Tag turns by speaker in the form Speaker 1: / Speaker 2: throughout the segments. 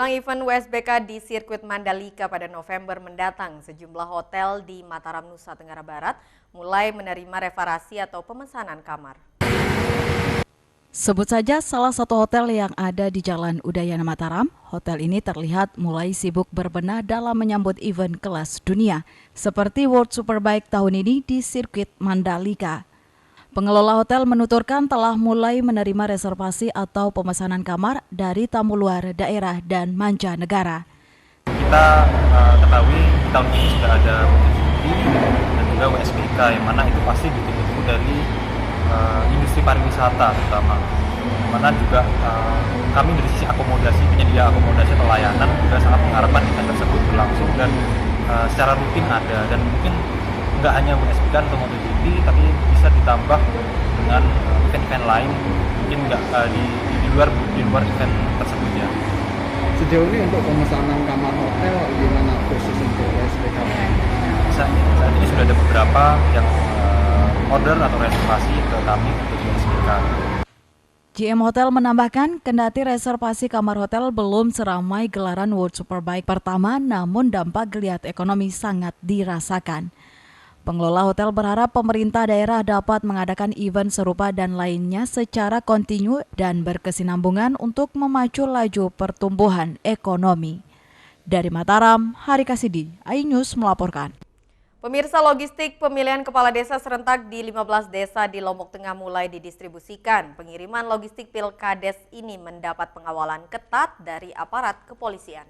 Speaker 1: Menjelang event WSBK di sirkuit Mandalika pada November mendatang, sejumlah hotel di Mataram, Nusa Tenggara Barat mulai menerima reservasi atau pemesanan kamar.
Speaker 2: Sebut saja salah satu hotel yang ada di Jalan Udayana Mataram, hotel ini terlihat mulai sibuk berbenah dalam menyambut event kelas dunia, seperti World Superbike tahun ini di sirkuit Mandalika. Pengelola hotel menuturkan telah mulai menerima reservasi atau pemesanan kamar dari tamu luar daerah dan mancanegara.
Speaker 3: Kita ketahui di tahun ini sudah ada MotoGP dan juga WSBK, yang mana itu pasti ditunggu-tunggu dari industri pariwisata terutama. Mana juga kami dari sisi akomodasi, penyedia akomodasi atau layanan juga sangat mengharapkan event tersebut berlangsung dan secara rutin ada, dan mungkin nggak hanya WSBK atau MotoGP, tapi bisa ditambah dengan event-event lain, mungkin nggak di luar event tersebut ya.
Speaker 4: Sejauh ini untuk pemesanan kamar hotel gimana khusus untuk WSBK?
Speaker 3: Saat ini sudah ada beberapa yang order atau reservasi ke kami untuk WSBK.
Speaker 2: GM Hotel menambahkan, kendati reservasi kamar hotel belum seramai gelaran World Superbike pertama, namun dampak geliat ekonomi sangat dirasakan. Pengelola hotel berharap pemerintah daerah dapat mengadakan event serupa dan lainnya secara kontinu dan berkesinambungan untuk memacu laju pertumbuhan ekonomi. Dari Mataram, Hari Kasidi, iNews melaporkan.
Speaker 1: Pemirsa, logistik pemilihan kepala desa serentak di 15 desa di Lombok Tengah mulai didistribusikan. Pengiriman logistik Pilkades ini mendapat pengawalan ketat dari aparat kepolisian.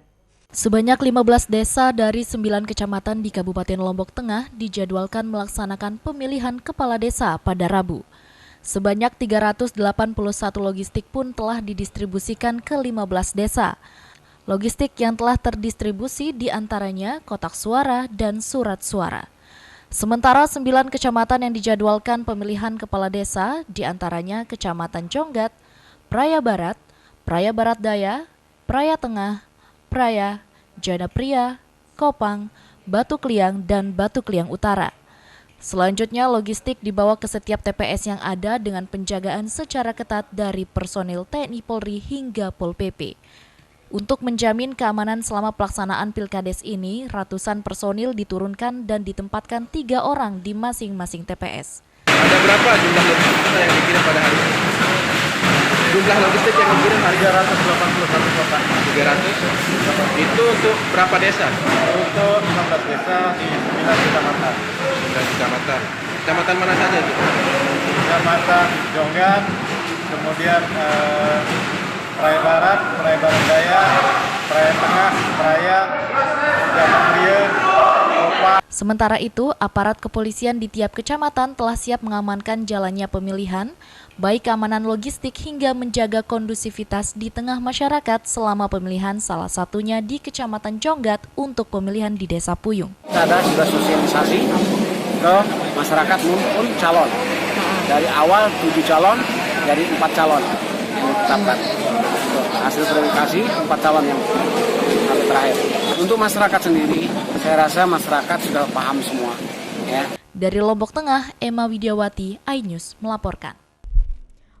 Speaker 5: Sebanyak 15 desa dari 9 kecamatan di Kabupaten Lombok Tengah dijadwalkan melaksanakan pemilihan kepala desa pada Rabu. Sebanyak 381 logistik pun telah didistribusikan ke 15 desa. Logistik yang telah terdistribusi diantaranya kotak suara dan surat suara. Sementara 9 kecamatan yang dijadwalkan pemilihan kepala desa diantaranya Kecamatan Jonggat, Praia Barat, Praia Barat Daya, Praia Tengah, Praia, Janapria, Kopang, Batu Kliang, dan Batu Kliang Utara. Selanjutnya logistik dibawa ke setiap TPS yang ada dengan penjagaan secara ketat dari personil TNI Polri hingga Pol PP. Untuk menjamin keamanan selama pelaksanaan Pilkades ini, ratusan personil diturunkan dan ditempatkan 3 orang di masing-masing TPS.
Speaker 4: Ada berapa jumlah logistik yang dikirim pada hari ini? Jumlah logistik yang dikirim hari
Speaker 3: 381 kotak.
Speaker 4: 300? Itu untuk berapa desa?
Speaker 3: Untuk 15 desa di 9 kecamatan.
Speaker 4: 9 kecamatan. Kecamatan mana saja itu?
Speaker 3: Kecamatan Jonggat, kemudian Praia Barat, Praia Barat Daya, Praia Tengah, Praia, Janapria, Kopang.
Speaker 5: Sementara itu, aparat kepolisian di tiap kecamatan telah siap mengamankan jalannya pemilihan, baik keamanan logistik hingga menjaga kondusivitas di tengah masyarakat selama pemilihan, salah satunya di Kecamatan Jonggat untuk pemilihan di Desa Puyung.
Speaker 6: Ada juga sosialisasi ke masyarakat maupun calon. Dari awal 7 calon, dari 4 calon yang ditetapkan. Hasil verifikasi 4 calon yang terakhir. Untuk masyarakat sendiri, saya rasa masyarakat sudah paham semua. Ya.
Speaker 5: Dari Lombok Tengah, Emma Widiawati, iNews melaporkan.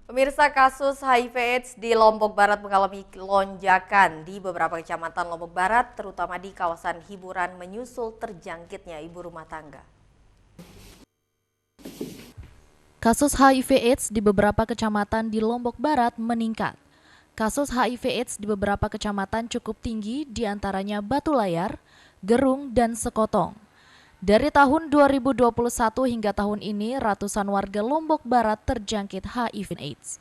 Speaker 1: Pemirsa, kasus HIV/AIDS di Lombok Barat mengalami lonjakan di beberapa kecamatan Lombok Barat, terutama di kawasan hiburan menyusul terjangkitnya ibu rumah tangga.
Speaker 5: Kasus HIV/AIDS di beberapa kecamatan di Lombok Barat meningkat. Kasus HIV/AIDS di beberapa kecamatan cukup tinggi, diantaranya Batu Layar, Gerung, dan Sekotong. Dari tahun 2021 hingga tahun ini, ratusan warga Lombok Barat terjangkit HIV/AIDS.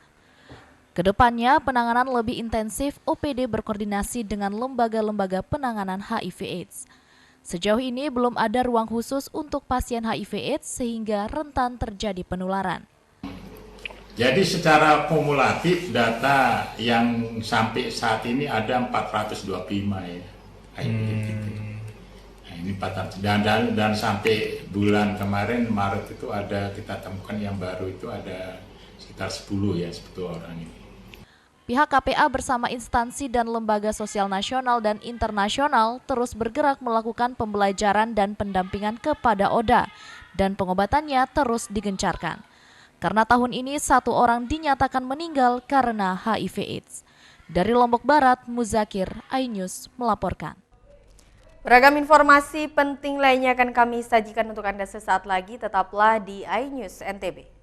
Speaker 5: Kedepannya, penanganan lebih intensif, OPD berkoordinasi dengan lembaga-lembaga penanganan HIV/AIDS. Sejauh ini belum ada ruang khusus untuk pasien HIV/AIDS sehingga rentan terjadi penularan.
Speaker 7: Jadi secara kumulatif data yang sampai saat ini ada 425 ya. Nah, ini 400 dan sampai bulan kemarin Maret itu ada kita temukan yang baru itu ada sekitar 10 orang ini.
Speaker 5: Pihak KPA bersama instansi dan lembaga sosial nasional dan internasional terus bergerak melakukan pembelajaran dan pendampingan kepada ODA dan pengobatannya terus digencarkan. Karena tahun ini 1 orang dinyatakan meninggal karena HIV/AIDS. Dari Lombok Barat, Muzakir, iNews melaporkan.
Speaker 1: Beragam informasi penting lainnya akan kami sajikan untuk Anda sesaat lagi. Tetaplah di iNews NTB.